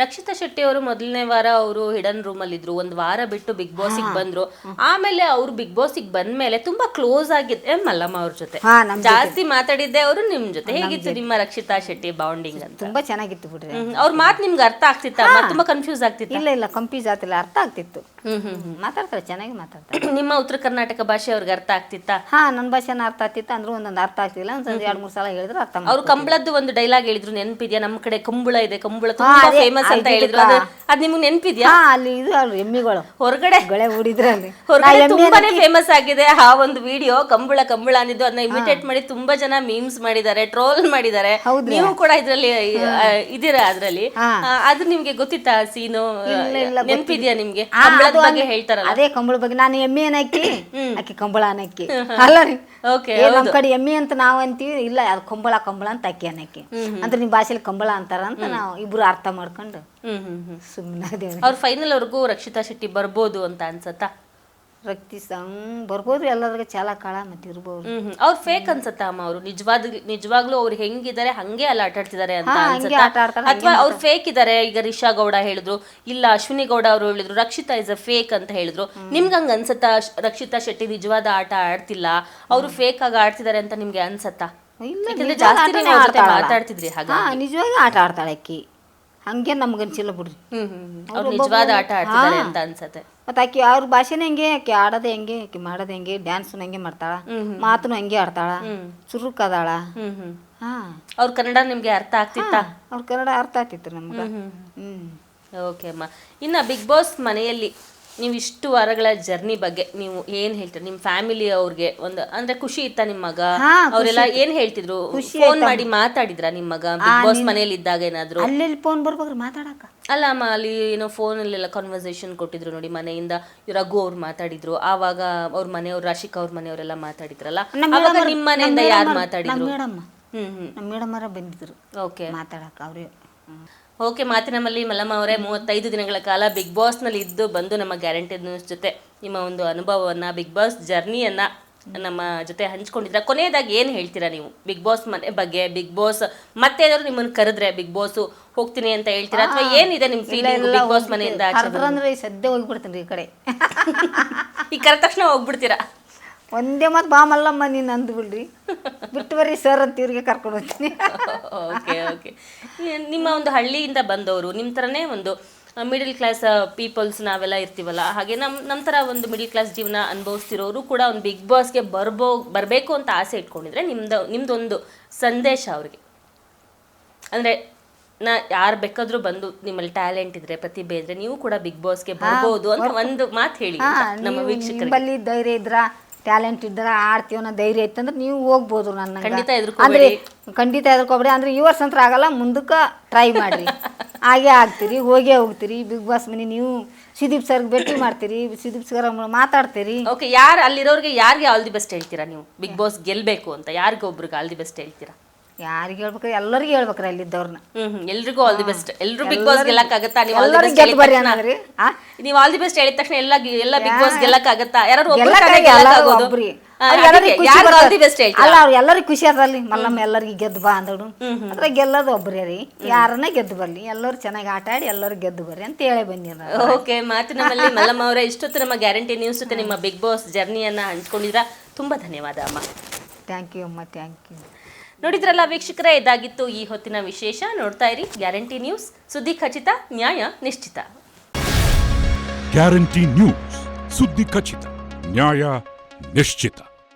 ರಕ್ಷಿತಾ ಶೆಟ್ಟಿ ಅವರು ಮೊದಲನೇ ವಾರ ಅವರು ಹಿಡನ್ ರೂಮ್ ಅಲ್ಲಿ ಇದ್ರು, ಒಂದ್ ವಾರ ಬಿಟ್ಟು ಬಿಗ್ ಬಾಸ್ ಬಂದ್ರು. ಆಮೇಲೆ ಅವ್ರು ಬಿಗ್ ಬಾಸ್ ಬಂದ್ಮೇಲೆ ತುಂಬಾ ಕ್ಲೋಸ್ ಆಗಿದ್ದೆ ಮಲ್ಲಮ್ಮ ಅವ್ರ ಜೊತೆ, ಜಾಸ್ತಿ ಮಾತಾಡಿದ್ದೆ ಅವರು ನಿಮ್ ಜೊತೆ. ಹೇಗಿತ್ತು ನಿಮ್ಮ ರಕ್ಷಿತಾ ಶೆಟ್ಟಿ ಬಾಂಡಿಂಗ್ ಅಂತ? ತುಂಬಾ ಚೆನ್ನಾಗಿತ್ತು ಬಿಡ್ರಿ. ಅವ್ರ ಮಾತು ನಿಮ್ಗೆ ಅರ್ಥ ಆಗ್ತಿತ್ತ? ತುಂಬಾ ಕನ್ಫ್ಯೂಸ್ ಆಗ್ತಿತ್ತು? ಇಲ್ಲ ಕನ್ಫ್ಯೂಸ್ ಆಗ್ತಿಲ್ಲ, ಅರ್ಥ ಆಗ್ತಿತ್ತು. ಮಾತಾಡ್ತಾರೆ, ಚೆನ್ನಾಗಿ ಮಾತಾಡ್ತಾರೆ. ನಿಮ್ಮ ಉತ್ತರ ಕರ್ನಾಟಕ ಭಾಷೆ ಅವ್ರಿಗೆ ಅರ್ಥ ಆಗ್ತಿತ್ತ? ನನ್ನ ಭಾಷೆನ ಅರ್ಥ ಆಗ್ತಿತ್ತು, ಅಂದ್ರೂ ಒಂದೊಂದು ಅರ್ಥ ಆಗ್ತಿಲ್ಲ. ಒಂದ್ 2-3 ಸಲ ಹೇಳಿದ್ರು ಅರ್ಥ. ಅವ್ರು ಕಂಬಳದ್ದು ಒಂದು ಡೈಲಾಗ್ ಹೇಳಿದ್ರು, ನೆನಪಿದ್ಯಾ? ನಮ್ಮ ಕಡೆ ಕಂಬಳ ಇದೆ, ಕಂಬಳ ತುಂಬಾ ಫೇಮಸ್ ಅಂತ ಹೇಳಿದ್ರು. ಅದ್ ನಿಮ್ಗೆ ನೆನಪಿದ್ಯಾ? ಅಲ್ಲಿ ಇದು ಎಮ್ಮಿಗಳು ಹೊರಗಡೆ ಹೊಡಿದ್ರೆ ಹೊರಗಡೆ ತುಂಬಾನೇ ಫೇಮಸ್ ಆಗಿದೆ ಆ ಒಂದು ವಿಡಿಯೋ. ಕಂಬಳ ಕಂಬಳ ಅಂದಿದ್ದು, ಅದನ್ನ ಇಮಿಟೇಟ್ ಮಾಡಿ ತುಂಬಾ ಜನ ಮೀಮ್ಸ್ ಮಾಡಿದ್ದಾರೆ, ಟ್ರೋಲ್ ಮಾಡಿದ್ದಾರೆ. ನೀವು ಕೂಡ ಇದ್ರಲ್ಲಿ ಇದೀರಾ ಅದ್ರಲ್ಲಿ. ಅದು ನಿಮ್ಗೆ ಗೊತ್ತಿತ್ತಾ ಸೀನು? ನೆನಪಿದ್ಯಾ ನಿಮ್ಗೆ? ಕಂಬಳದ ಬಗ್ಗೆ ಹೇಳ್ತಾರಲ್ಲ, ಅದೇ ಕಂಬಳ ಬಗ್ಗೆ. ನಾನು ಎಮ್ಮೆ ಅನ್ನಕ್ಕಿ, ಆಕಿ ಕಂಬಳ ಅನ್ನಕ್ಕಿ ಅಲ್ಲ ರೀ. ನಮ್ ಕಡೆ ಎಮ್ಮೆ ಅಂತ ನಾವ್ ಅಂತೀವಿ, ಇಲ್ಲ ಅದು ಕಂಬಳ ಕಂಬಳ ಅಂತ ಅಕ್ಕಿ ಅನ್ನಕ್ಕಿ ಅಂದ್ರೆ ನಿಮ್ ಭಾಷೆಲಿ ಕಂಬಳ ಅಂತಾರ ಅಂತ ನಾವು ಇಬ್ರು ಅರ್ಥ ಮಾಡ್ಕೊಂಡು ಸುಮ್ಮನೆ. ಅವ್ರ ಫೈನಲ್ ಅವ್ರಿಗೂ ರಕ್ಷಿತಾ ಶೆಟ್ಟಿ ಬರ್ಬೋದು ಅಂತ ಅನ್ಸತ್ತಾ? ಬರ್ಬೋದು, ಎಲ್ಲರಿಗೂ ಚಾಲ ಕಾಳ ಮತ್ತೆ ಇರ್ಬೋದು. ಅವ್ರು ಫೇಕ್ ಅನ್ಸತ್ತ ಅಮ್ಮ? ಅವ್ರು ನಿಜವಾಗ್ಲೂ ಅವ್ರು ಹೆಂಗಿದ್ದಾರೆ ಹಂಗೆ ಅಲ್ಲ ಆಟ ಆಡ್ತಿದ್ದಾರೆ ಅಂತ ಅನ್ಸತ್ತಾ? ಅಥವಾ ಅವ್ರು ಫೇಕ್ ಇದಾರೆ? ಈಗ ರಿಷಾ ಗೌಡ ಹೇಳಿದ್ರು, ಇಲ್ಲ ಅಶ್ವಿನಿ ಗೌಡ ಅವರು ಹೇಳಿದ್ರು ರಕ್ಷಿತಾ ಇಸ್ ಅ ಫೇಕ್ ಅಂತ ಹೇಳಿದ್ರು. ನಿಮ್ಗೆ ಹಂಗ ಅನ್ಸತ್ತಾ ರಕ್ಷಿತಾ ಶೆಟ್ಟಿ ನಿಜವಾದ ಆಟ ಆಡ್ತಿಲ್ಲ, ಅವ್ರು ಫೇಕ್ ಆಗಿ ಆಡ್ತಿದ್ದಾರೆ ಅಂತ ನಿಮ್ಗೆ ಅನ್ಸತ್ತಾ? ಜಾಸ್ತಿ ಮಾತಾಡ್ತಿದ್ರಿ ಹಾಗ. ನಿಜವಾಗಿ ಆಟ ಆಡ್ತಾಳೆ ಅಕ್ಕಿ, ಹಂಗೆ ನಮ್ಗೆ ಅನ್ಸಿಲ್ಲ ಬಿಡ್ರಿ. ಅವ್ರು ನಿಜವಾದ ಆಟ ಆಡ್ತಿದ್ದಾರೆ ಅಂತ ಅನ್ಸತ್ತೆ. ಮತ್ತೆ ಆಕಿ ಅವ್ರ ಭಾಷೆನ ಹೆಂಗೆ, ಆಕಿ ಆಡೋದೇ ಹೆಂಗೆ, ಆಕಿ ಮಾಡೋದೇ ಹೆಂಗೆ, ಡ್ಯಾನ್ಸ್ ಹಂಗೆ ಮಾಡ್ತಾಳ, ಮಾತನು ಹಂಗೆ ಆಡ್ತಾಳ, ಚುರುಕ್ ಅದಾಳ. ಅವ್ರ ಕನ್ನಡ ನಿಮ್ಗೆ ಅರ್ಥ ಆಗ್ತಿತ್ತಾ? ಅವ್ರ ಕನ್ನಡ ಅರ್ಥ ಆಗ್ತಿತ್ತು ನಮ್ಗೆ. ಓಕೆ ಅಮ್ಮ. ಇನ್ನ ಬಿಗ್ ಬಾಸ್ ಮನೆಯಲ್ಲಿ ನೀವು ಇಷ್ಟು ವಾರಗಳ ಜರ್ನಿ ಬಗ್ಗೆ ನೀವು ಏನ್ ಹೇಳ್ತೀರಿ? ನಿಮ್ ಫ್ಯಾಮಿಲಿ ಅವ್ರಿಗೆ ಒಂದು ಅಂದ್ರೆ ಖುಷಿ ಇತ್ತ? ನಿಮ್ ಮಗ ಅವರೆಲ್ಲ ಏನ್ ಹೇಳ್ತಿದ್ರು? ಫೋನ್ ಮಾಡಿ ಮಾತಾಡಿದ್ರ ನಿಮ್ ಮಗ ಬಿಗ್ ಬಾಸ್ ಮನೆಯಲ್ಲಿ ಇದ್ದಾಗ? ಏನಾದ್ರು ಅಲ್ಲಿ ಫೋನ್ ಬರ್ಬೇಕ್ರಿ ಮಾತಾಡಕ? ಅಲ್ಲ ಅಮ್ಮ, ಅಲ್ಲಿ ಏನೋ ಫೋನ್ ಅಲ್ಲೆಲ್ಲ ಕಾನ್ವರ್ಸೇಷನ್ ಕೊಟ್ಟಿದ್ರು ನೋಡಿ, ಮನೆಯಿಂದ ರಘು ಅವ್ರು ಮಾತಾಡಿದ್ರು, ಆವಾಗ ಅವ್ರ ಮನೆಯವ್ರು ರಾಶಿಕಾ ಅವ್ರ ಮನೆಯವರೆಲ್ಲ ಮಾತಾಡಿದ್ರಲ್ಲ, ಅವಾಗ ನಿಮ್ ಮನೆಯಿಂದ ಯಾರು ಮಾತಾಡಿದ್ರು? ನಮ್ಮ ಮೇಡಮ್ ಅವರ ಬಂದಿದ್ರು ಓಕೆ ಮಾತಾಡಕ ಅವ್ರೆ. ಓಕೆ, ಮಾತಿನಮ್ಮಲ್ಲಿ ಮಲ್ಲಮ್ಮ ಅವರೇ 35 ದಿನಗಳ ಕಾಲ ಬಿಗ್ ಬಾಸ್ನಲ್ಲಿ ಇದ್ದು ಬಂದು ನಮ್ಮ ಗ್ಯಾರಂಟಿ ನ್ಯೂಸ್ ಜೊತೆ ನಿಮ್ಮ ಒಂದು ಅನುಭವವನ್ನು, ಬಿಗ್ ಬಾಸ್ ಜರ್ನಿಯನ್ನು ನಮ್ಮ ಜೊತೆ ಹಂಚ್ಕೊಂಡಿದ್ರ. ಕೊನೆಯದಾಗಿ ಏನು ಹೇಳ್ತೀರಾ ನೀವು ಬಿಗ್ ಬಾಸ್ ಮನೆ ಬಗ್ಗೆ? ಬಿಗ್ ಬಾಸ್ ಮತ್ತೆ ಏನಾದ್ರು ನಿಮ್ಮನ್ನು ಕರೆದ್ರೆ ಬಿಗ್ ಬಾಸ್ ಹೋಗ್ತೀನಿ ಅಂತ ಹೇಳ್ತೀರಾ, ಅಥವಾ ಏನಿದೆ ನಿಮ್ಮ ಫೀಲಿಂಗ್ ಬಿಗ್ ಬಾಸ್ ಮನೆಯಿಂದ? ಅಂದ್ರೆ ಸದ್ಯ ಹೋಗ್ಬಿಡ್ತೀನಿ ಈ ಕಡೆ. ಈಗ ಕರೆದ ತಕ್ಷಣ ಹೋಗ್ಬಿಡ್ತೀರಾ? ಒಂದೇ ಮಾತು ಬಾ ಮಲ್ಲಮ್ಮ ನೀನು ಅಂದು ಬಿಡ್ರಿ, ಬಿಟ್ಟು ಬರ್ರಿ ಸರ್ ಅಂತ ಇವ್ರಿಗೆ ಕರ್ಕೊಂಡು ಹೋಗ್ತೀನಿ. Okay okay. ನಿಮ್ಮ ಒಂದು ಹಳ್ಳಿಯಿಂದ ಬಂದವರು, ನಿಮ್ಮ ಥರನೇ ಒಂದು ಮಿಡಲ್ ಕ್ಲಾಸ್ ಪೀಪಲ್ಸ್ ನಾವೆಲ್ಲ ಇರ್ತೀವಲ್ಲ, ಹಾಗೆ ನಮ್ಮ ಥರ ಒಂದು ಮಿಡಲ್ ಕ್ಲಾಸ್ ಜೀವನ ಅನುಭವಿಸ್ತಿರೋರು ಕೂಡ ಒಂದು ಬಿಗ್ ಬಾಸ್ಗೆ ಬರಬೇಕು ಅಂತ ಆಸೆ ಇಟ್ಕೊಂಡಿದ್ರೆ ನಿಮ್ದೊಂದು ಸಂದೇಶ ಅವ್ರಿಗೆ ಅಂದರೆ, ಯಾರು ಬೇಕಾದರೂ ಬಂದು ನಿಮ್ಮಲ್ಲಿ ಟ್ಯಾಲೆಂಟ್ ಇದ್ರೆ, ಪ್ರತಿಭೆ ಇದ್ರೆ ನೀವು ಕೂಡ ಬಿಗ್ ಬಾಸ್ಗೆ ಬರ್ಬೋದು ಅಂತ ಒಂದು ಮಾತು ಹೇಳಿ ನಮ್ಮ ವೀಕ್ಷಕರಿಗೆ. ಧೈರ್ಯ ಇದ್ರ, ಟ್ಯಾಲೆಂಟ್ ಇದ್ರ, ಆಡ್ತೀವಿ ಅನ್ನೋ ಧೈರ್ಯ ಐತಂದ್ರೆ ನೀವು ಹೋಗ್ಬೋದು. ನನ್ನ ಖಂಡಿತ ಖಂಡಿತ ಎದುರ್ಕೋಬೇಡಿ. ಅಂದ್ರೆ ಯುವರ್ಸ್ ಅಂತ ಆಗಲ್ಲ, ಮುಂದಕ್ಕೆ ಟ್ರೈ ಮಾಡ್ರಿ, ಹಾಗೆ ಆಗ್ತೀರಿ, ಹೋಗ್ತೀರಿ ಬಿಗ್ ಬಾಸ್ ಮನೆ. ನೀವು ಸುದೀಪ್ ಸರ್ಗೆ ಭೇಟಿ ಮಾಡ್ತೀರಿ, ಸುದೀಪ್ ಸರ್ ಮಾತಾಡ್ತೀರಿ. ಓಕೆ, ಯಾರು ಅಲ್ಲಿರೋರಿಗೆ ಯಾರಿಗೆ ಆಲ್ ದಿ ಬೆಸ್ಟ್ ಹೇಳ್ತೀರಾ ನೀವು? ಬಿಗ್ ಬಾಸ್ ಗೆಲ್ಬೇಕು ಅಂತ ಯಾರಿಗೆ ಒಬ್ರಿಗೆ ಆಲ್ ದಿ ಬೆಸ್ಟ್ ಹೇಳ್ತೀರಾ? ಯಾರಿಗೆ ಹೇಳ್ಬೇಕ್ರಿ? ಎಲ್ಲರಿಗೂ ಹೇಳ್ಬೇಕ್ರಿ ಅಲ್ಲಿದ್ದವ್ರನ್ನ. ಎಲ್ರಿಗೂ ಆಲ್ ದಿ ಬೆಸ್ಟ್. ಎಲ್ರು ಬಿಗ್ ಬಾಸ್ ಗೆಲ್ಲಕ್ಕಾಗತ್ತಾ? ನೀವು ಆಲ್ ದಿ ಬೆಸ್ಟ್ ಹೇಳಿದ ತಕ್ಷಣ ಎಲ್ಲ ಬಿಗ್ ಬಾಸ್ ಗೆಲ್ಲಕ್ಕಾಗತ್ತಾ? ಯಾರು ಎಲ್ಲರಿಗೂ ಖುಷಿ ಅದಲ್ಲಿ. ಮಲ್ಲಮ್ಮ ಎಲ್ಲರಿಗೂ ಗೆದ್ದು ಬಾ ಅಂದಳು, ಅದ್ರ ಗೆಲ್ಲೋದು ಒಬ್ರೇ ರೀ, ಯಾರನ್ನ ಗೆದ್ದು ಬರ್ಲಿ, ಎಲ್ಲರೂ ಚೆನ್ನಾಗಿ ಆಟ ಆಡಿ ಎಲ್ಲರೂ ಗೆದ್ದು ಬರ್ರಿ ಅಂತ ಹೇಳಿ ಬಂದಿರ. ಓಕೆ, ಮಾತಿನಲ್ಲಿ ಮಲ್ಲಮ್ಮ ಅವರ ಇಷ್ಟೊತ್ತು ನಮ್ಮ ಗ್ಯಾರಂಟಿ ನ್ಯೂಸ್ ಜೊತೆ ನಿಮ್ಮ ಬಿಗ್ ಬಾಸ್ ಜರ್ನಿಯನ್ನ ಹಂಚ್ಕೊಂಡಿದ್ರ. ತುಂಬಾ ಧನ್ಯವಾದ ಅಮ್ಮ. ಥ್ಯಾಂಕ್ ಯು ಅಮ್ಮ, ಥ್ಯಾಂಕ್ ಯು. ನೋಡಿದ್ರಲ್ಲ ವೀಕ್ಷಕರೇ, ಇದಾಗಿತ್ತು ಈ ಹೊತ್ತಿನ ವಿಶೇಷ. ನೋಡ್ತಾ ಇರಿ ಗ್ಯಾರಂಟಿ ನ್ಯೂಸ್, ಸುದ್ದಿ ಖಚಿತ, ನ್ಯಾಯ ನಿಶ್ಚಿತ. ಗ್ಯಾರಂಟಿ ನ್ಯೂಸ್, ಸುದ್ದಿ ಖಚಿತ, ನ್ಯಾಯ ನಿಶ್ಚಿತ.